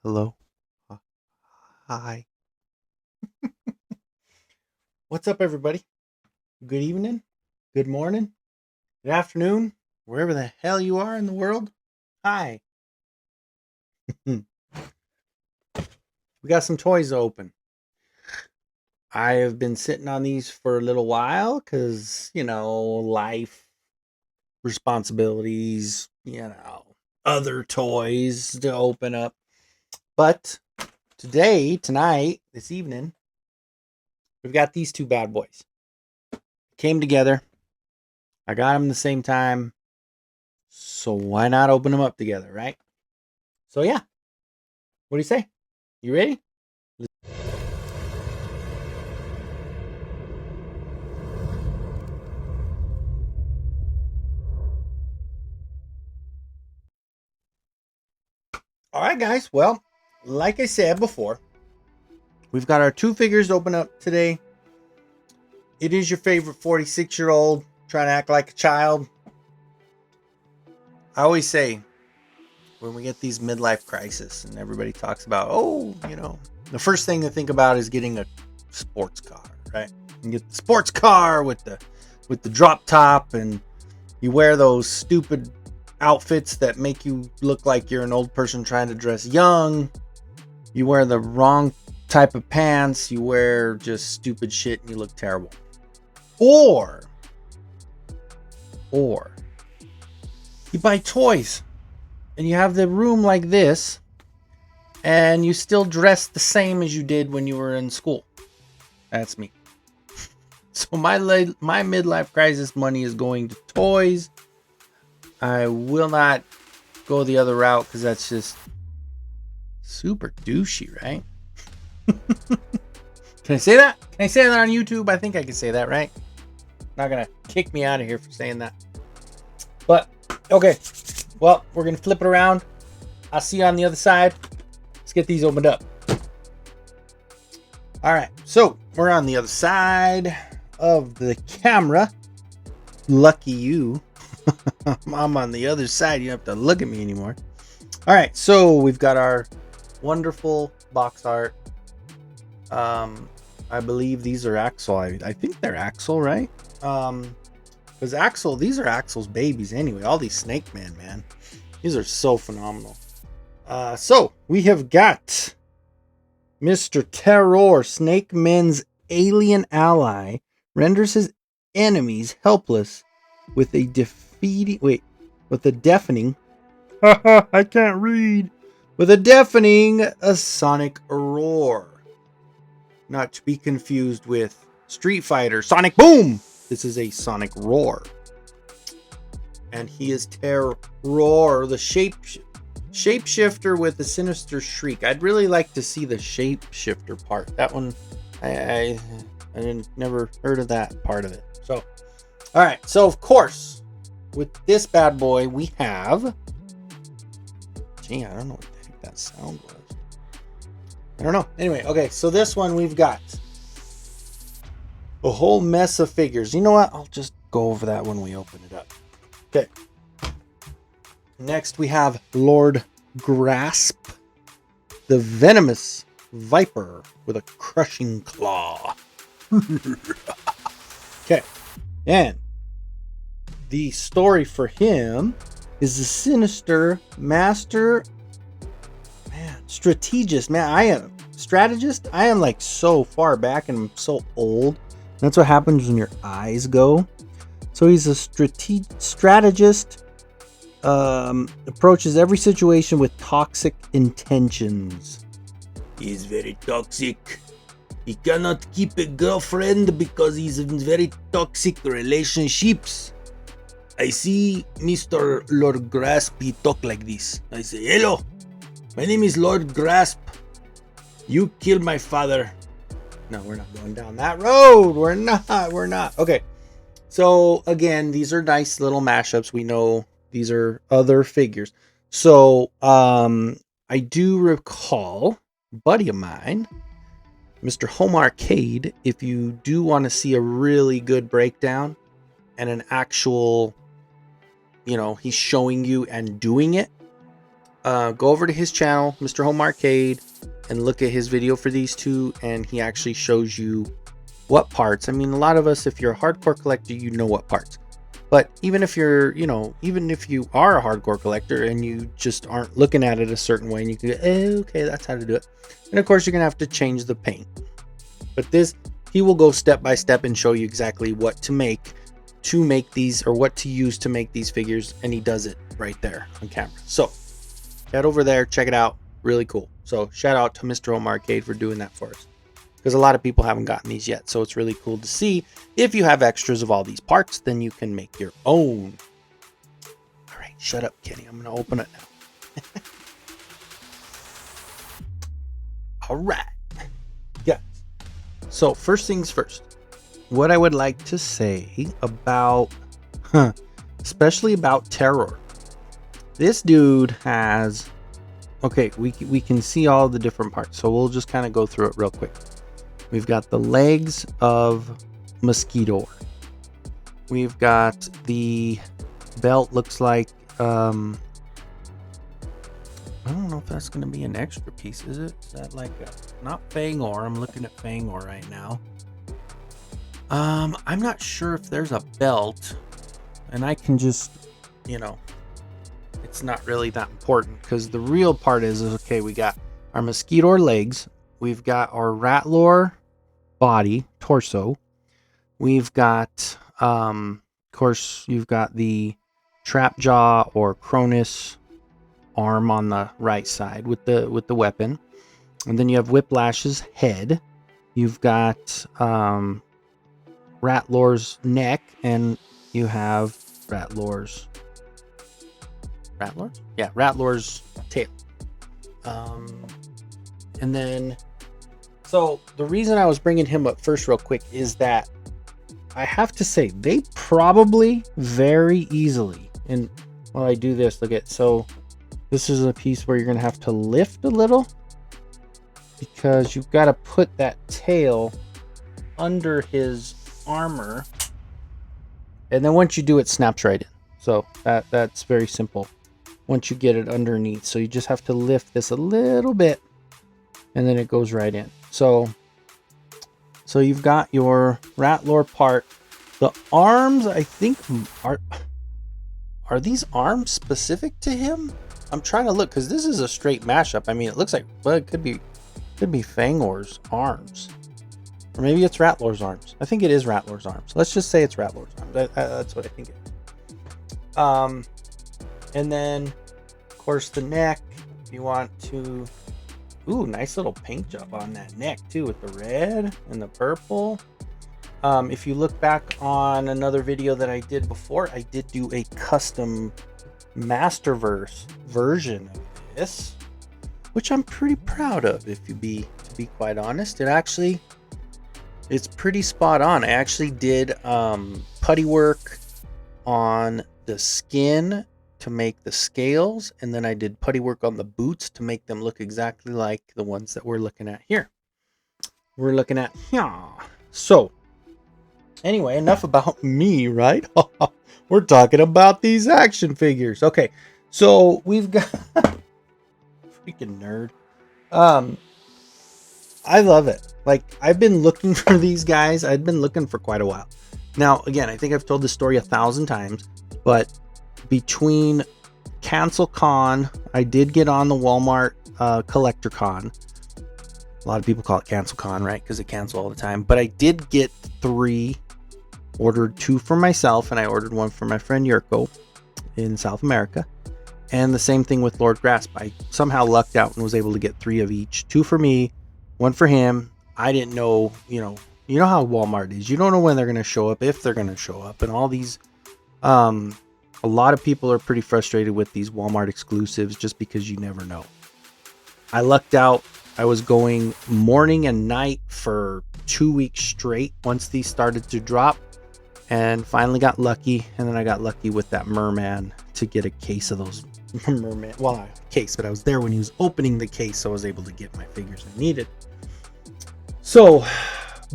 Hello. Uh, Hi. What's up, everybody? Good evening. Good morning. Good afternoon. Wherever the hell you are in the world. Hi. we got some toys to open. I have been sitting on these for a little while because, life, responsibilities, other toys to open up. But today, tonight, this evening, we've got these two bad boys. Came together. I got them the same time. So why not open them up together, right? So yeah, what do you say? You ready? All right, guys. Well, like I said before, we've got our two figures to open up today. It is your favorite 46-year-old trying to act like a child. I always say when we get these midlife crises and everybody talks about, the first thing to think about is getting a sports car, right? You get the sports car with the drop top, and you wear those stupid outfits that make you look like you're an old person trying to dress young. You wear the wrong type of pants. You wear just stupid shit and you look terrible. Or you buy toys and you have the room like this and you still dress the same as you did when you were in school. That's me. So my midlife crisis money is going to toys. I will not go the other route because that's just super douchey, right? Can I say that? Can I say that on YouTube? I think I can say that, right? Not gonna kick me out of here for saying that. But okay. Well, we're gonna flip it around. I'll see you on the other side. Let's get these opened up. Alright, so we're on the other side of the camera. Lucky you. I'm on the other side. You don't have to look at me anymore. Alright, so we've got our wonderful box art. I believe these are Axel. I think they're Axel, right? Because Axel, these are Axel's babies anyway. All these Snake man. These are so phenomenal. So we have got Mr. Terroar, Snake Man's alien ally, renders his enemies helpless with a deafening. I can't read. With a deafening sonic roar. Not to be confused with Street Fighter Sonic Boom. This is a sonic roar. And he is Terroar, the shapeshifter with a sinister shriek. I'd really like to see the shapeshifter part. That one, I never heard of that part of it. So, all right. So, of course, with this bad boy, we have... Gee, I don't know what the heck that sound was. I don't know. Anyway, okay, so this one we've got a whole mess of figures. You know what? I'll just go over that when we open it up. Okay. Next we have Lord Grasp, the venomous viper with a crushing claw. Okay. And the story for him is the sinister master... strategist. Strategist. I am like so far back and I'm so old. That's what happens when your eyes go. So he's a strategist. Approaches every situation with toxic intentions. He's very toxic. He cannot keep a girlfriend because he's in very toxic relationships. I see Mr. Lord Grasp, he talk like this. I say, hello. My name is Lord Grasp. You killed my father. No, we're not going down that road. We're not. Okay. So, again, these are nice little mashups. We know these are other figures. So, I do recall a buddy of mine, Mr. Home Arcade, if you do want to see a really good breakdown and an actual, he's showing you and doing it, go over to his channel, Mr. Home Arcade, and look at his video for these two, and he actually shows you what parts. I mean, a lot of us, if you're a hardcore collector, you know what parts. But even if you're, even if you are a hardcore collector and you just aren't looking at it a certain way, and you can go, okay, that's how to do it. And of course, you're gonna have to change the paint. But this, he will go step by step and show you exactly what to make these, or what to use to make these figures, and he does it right there on camera. So head over there, check it out. Really cool. So shout out to Mr. Home Arcade for doing that for us, because a lot of people haven't gotten these yet. So it's really cool to see. If you have extras of all these parts, then you can make your own. All right, shut up, Kenny. I'm going to open it now. All right. Yeah. So first things first, what I would like to say about, especially about Terroar. This dude has, okay, we can see all the different parts. So we'll just kind of go through it real quick. We've got the legs of Mosquito. We've got the belt, looks like, I don't know if that's going to be an extra piece, is it? Is that like a, not Fangor, I'm looking at Fangor right now. I'm not sure if there's a belt, and I can just, it's not really that important, because the real part is okay, we got our Mosquito legs, we've got our Ratlor body, torso, we've got, of course, you've got the Trap Jaw or Cronus arm on the right side with the weapon, and then you have Whiplash's head. You've got Ratlor's neck, and you have Ratlor's tail. And then, so the reason I was bringing him up first real quick is that I have to say they probably very easily, and while I do this, look at, so this is a piece where you're going to have to lift a little, because you've got to put that tail under his armor, and then once you do, it snaps right in. So that's very simple once you get it underneath. So you just have to lift this a little bit, and then it goes right in. So you've got your Ratlor part. The arms, I think, are these arms specific to him? I'm trying to look, because this is a straight mashup. I mean, it looks like, well, it could be Fangor's arms, or maybe it's Ratlor's arms. I think it is Ratlor's arms. Let's just say it's Ratlor's arms. That's what I think it is. And then, of course, the neck. If you want to, ooh, nice little paint job on that neck too, with the red and the purple. If you look back on another video that I did before, I did do a custom Masterverse version of this, which I'm pretty proud of, to be quite honest. It's pretty spot on. I actually did putty work on the skin to make the scales, and then I did putty work on the boots to make them look exactly like the ones that we're looking at here. So anyway, enough about me, right? We're talking about these action figures. Okay, so we've got freaking nerd. I love it. Like, I've been looking for these guys. I've been looking for quite a while. Now, again, I think I've told this story 1,000 times, but between Cancel Con, I did get on the Walmart Collector Con. A lot of people call it Cancel Con, right? Because they cancel all the time. But I did get 3, ordered 2 for myself, and I ordered 1 for my friend Yurko in South America. And the same thing with Lord Grasp. I somehow lucked out and was able to get 3 of each. 2 for me, 1 for him. I didn't know, you know how Walmart is. You don't know when they're going to show up, if they're going to show up. And all these, a lot of people are pretty frustrated with these Walmart exclusives just because you never know. I lucked out. I was going morning and night for 2 weeks straight once these started to drop, and finally got lucky. And then I got lucky with that merman to get a case of those merman. Well, not a case, but I was there when he was opening the case, so I was able to get my figures I needed. So,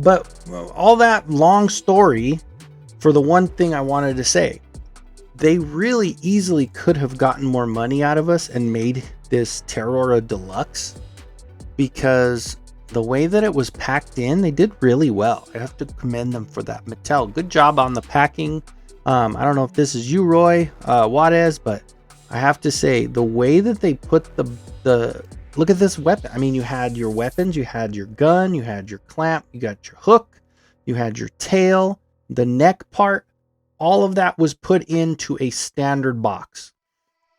but all that long story for the one thing I wanted to say. They really easily could have gotten more money out of us and made this Terroar Deluxe, because the way that it was packed in, they did really well. I have to commend them for that. Mattel, good job on the packing. I don't know if this is you, Roy Juarez, but I have to say the way that they put the look at this weapon. I mean, you had your weapons, you had your gun, you had your clamp, you got your hook, you had your tail, the neck part. All of that was put into a standard box.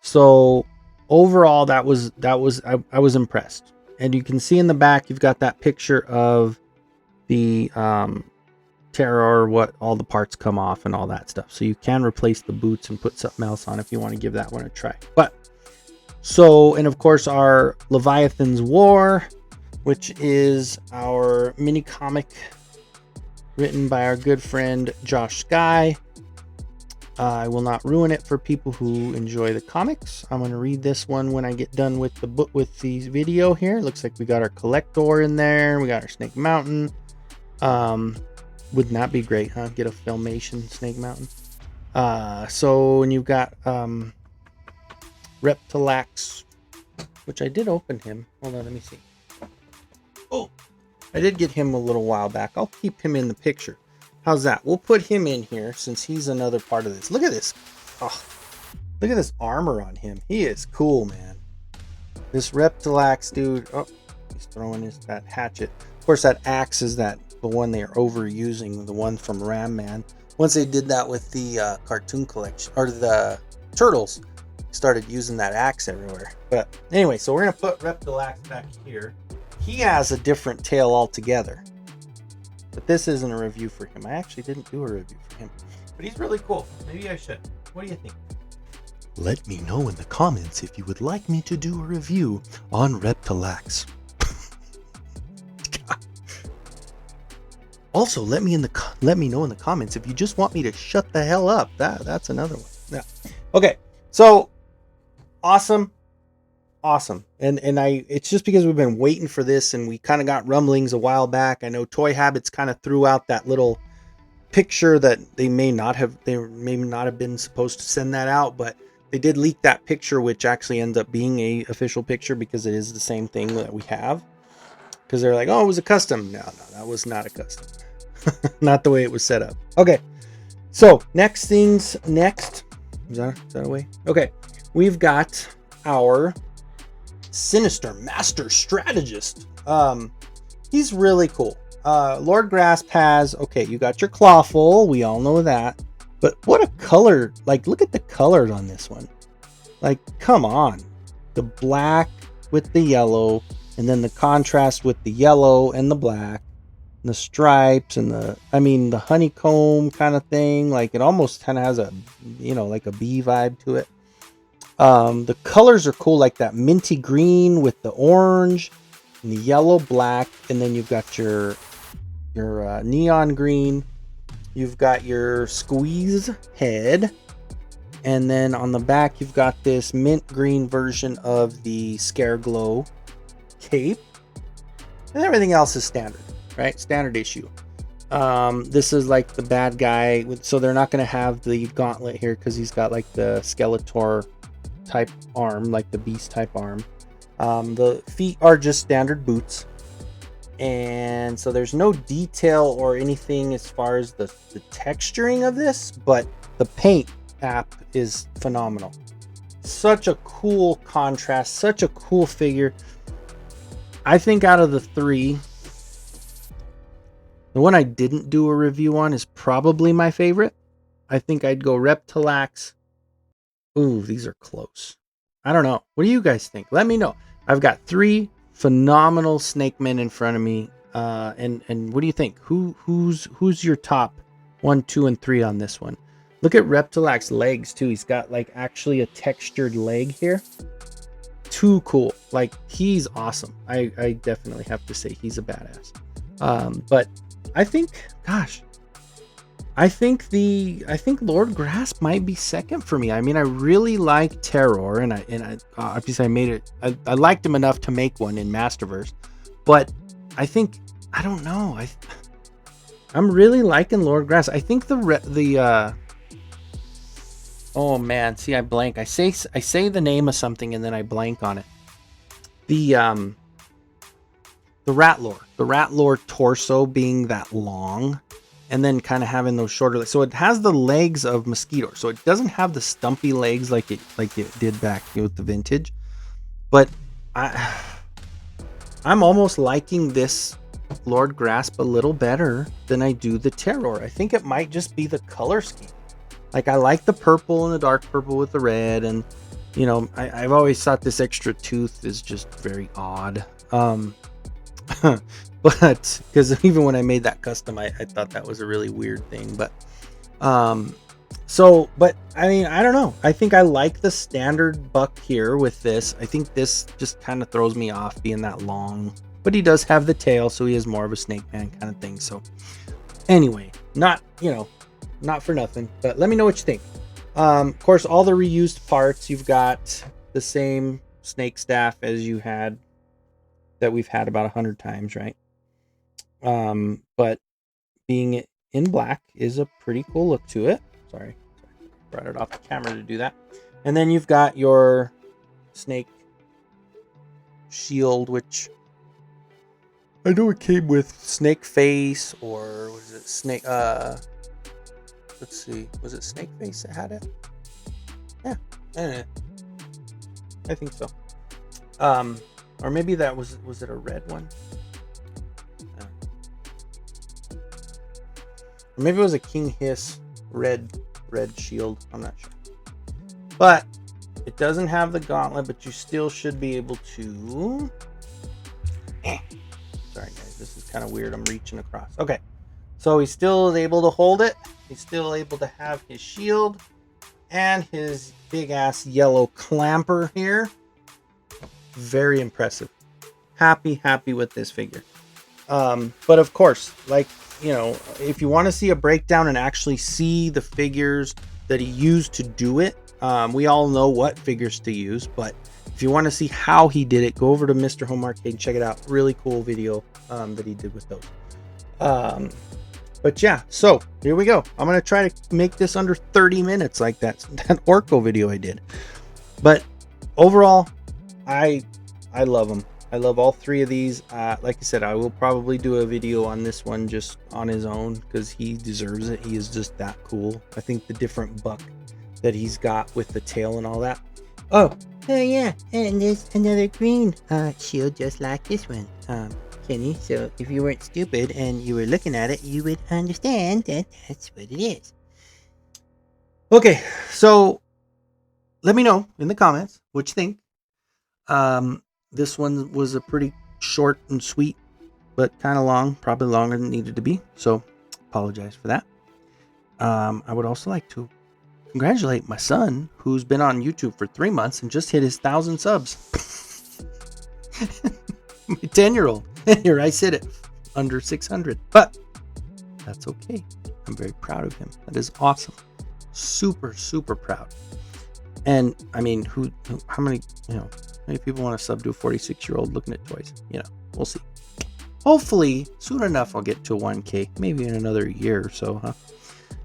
So overall, I was impressed. And you can see in the back, you've got that picture of the Terror, what all the parts come off and all that stuff. So you can replace the boots and put something else on if you want to give that one a try. But so, and of course, our Leviathan's War, which is our mini comic written by our good friend Josh Sky. I will not ruin it for people who enjoy the comics. I'm going to read this one when I get done with the book, with the video here. Looks like we got our Collector in there. We got our Snake Mountain. Wouldn't that be great, huh? Get a Filmation Snake Mountain. So, and you've got Reptilax, which I did open him. Hold on, let me see. Oh, I did get him a little while back. I'll keep him in the picture. How's that? We'll put him in here since he's another part of this. Look at this. Oh, look at this armor on him. He is cool, man. This Reptilax dude. Oh, he's throwing that hatchet. Of course, that axe is the one they are overusing, the one from Ram Man. Once they did that with the cartoon collection, or the Turtles, started using that axe everywhere. But anyway, so we're going to put Reptilax back here. He has a different tail altogether. But this isn't a review for him. I actually didn't do a review for him. But he's really cool. Maybe I should. What do you think? Let me know in the comments if you would like me to do a review on Reptilax. Also, let me know in the comments if you just want me to shut the hell up. That's another one. Yeah. Okay. So awesome. And it's just because we've been waiting for this, and we kind of got rumblings a while back. I know Toy Habits kind of threw out that little picture that they may not have been supposed to send that out, but they did leak that picture, which actually ends up being a official picture because it is the same thing that we have. Because they're like, oh, it was a custom. No, that was not a custom. Not the way it was set up. Okay. So next. Is that away? Okay. We've got our Sinister Master Strategist. He's really cool. Lord Grasp has, okay, you got your Clawful, we all know that, but what a color. Like, look at the colors on this one. Like, come on. The black with the yellow, and then the contrast with the yellow and the black, and the stripes, and the honeycomb kind of thing. Like, it almost kind of has a, like a bee vibe to it. The colors are cool, like that minty green with the orange and the yellow, black, and then you've got your neon green. You've got your squeeze head, and then on the back you've got this mint green version of the Scare Glow cape, and everything else is standard, right? Standard issue. This is like the bad guy, so they're not going to have the gauntlet here because he's got like the Skeletor type arm, like the beast type arm. The feet are just standard boots, and so there's no detail or anything as far as the texturing of this, but the paint app is phenomenal. Such a cool contrast, such a cool figure. I think out of the three, the one I didn't do a review on is probably my favorite. I think I'd go Reptilax. Ooh, these are close. I don't know. What do you guys think? Let me know. I've got three phenomenal Snake Men in front of me. And what do you think? Who's your top 1, 2, and 3 on this one? Look at Reptilax's legs too. He's got like actually a textured leg here. Too cool. Like, he's awesome. I definitely have to say he's a badass. But I think, gosh, I think Lord Grasp might be second for me. I mean, I really like Terror, and I obviously I liked him enough to make one in Masterverse, but I think, I don't know, I'm really liking Lord Grasp. I think oh man, see, I blank. I say the name of something and then I blank on it. The Ratlore torso being that long, and then kind of having those shorter legs. So it has the legs of Mosquito. So it doesn't have the stumpy legs like it did back with the vintage. But I'm almost liking this Lord Grasp a little better than I do the Terror. I think it might just be the color scheme. Like, I like the purple and the dark purple with the red, and you know, I've always thought this extra tooth is just very odd. But because even when I made that custom, I thought that was a really weird thing. But but I mean, I don't know. I think I like the standard buck here with this. I think this just kind of throws me off being that long, but he does have the tail, so he has more of a snake man kind of thing. So anyway, not for nothing, but let me know what you think. Of course, all the reused parts, you've got the same snake staff as you had, that we've had about 100 times, right? But being in black is a pretty cool look to it. Sorry, brought it off the camera to do that. And then you've got your snake shield, which I know it came with snake face, or was it snake? Let's see, was it snake face that had it? Yeah, I think so. Or maybe that was it a red one? Or maybe it was a King Hiss red shield. I'm not sure. But it doesn't have the gauntlet, but you still should be able to. Sorry guys, this is kind of weird. I'm reaching across. Okay, so he still is able to hold it. He's still able to have his shield and his big ass yellow clamper here. Very impressive. Happy with this figure. But of course, like, you know, if you want to see a breakdown and actually see the figures that he used to do it, we all know what figures to use, but if you want to see how he did it, go over to Mr. Home Arcade and check it out. Really cool video that he did with those. But yeah, so here we go. I'm gonna try to make this under 30 minutes, like that Orko video I did. But overall, I love them. I love all three of these. Like I said, I will probably do a video on this one just on his own because he deserves it. He is just that cool. I think the different buck that he's got with the tail and all that. Oh yeah, and there's another green shield just like this one, Kenny. So if you weren't stupid and you were looking at it, you would understand that that's what it is. Okay, so let me know in the comments what you think. This one was a pretty short and sweet, but kind of long, probably longer than it needed to be. So apologize for that. I would also like to congratulate my son, who's been on YouTube for 3 months and just hit his 1,000 subs. My 10-year-old. Here, I said it under 600, but that's okay. I'm very proud of him. That is awesome. Super proud. And I mean, how many people want to sub to a 46-year-old looking at toys? You know, we'll see. Hopefully, soon enough, I'll get to 1K. Maybe in another year or so, huh?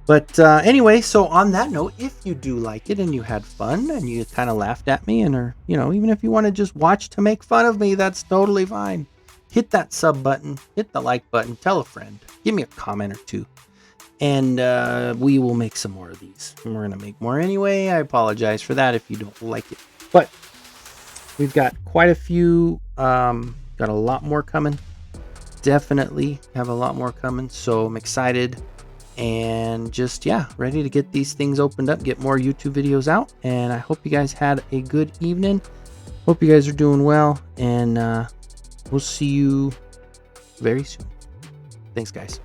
But anyway, so on that note, if you do like it and you had fun and you kind of laughed at me, and or even if you want to just watch to make fun of me, that's totally fine. Hit that sub button, hit the like button, tell a friend, give me a comment or two, and we will make some more of these. And we're gonna make more anyway. I apologize for that if you don't like it, but we've got quite a few. Got a lot more coming. Definitely have a lot more coming. So I'm excited. And just, ready to get these things opened up, get more YouTube videos out. And I hope you guys had a good evening. Hope you guys are doing well. And we'll see you very soon. Thanks, guys.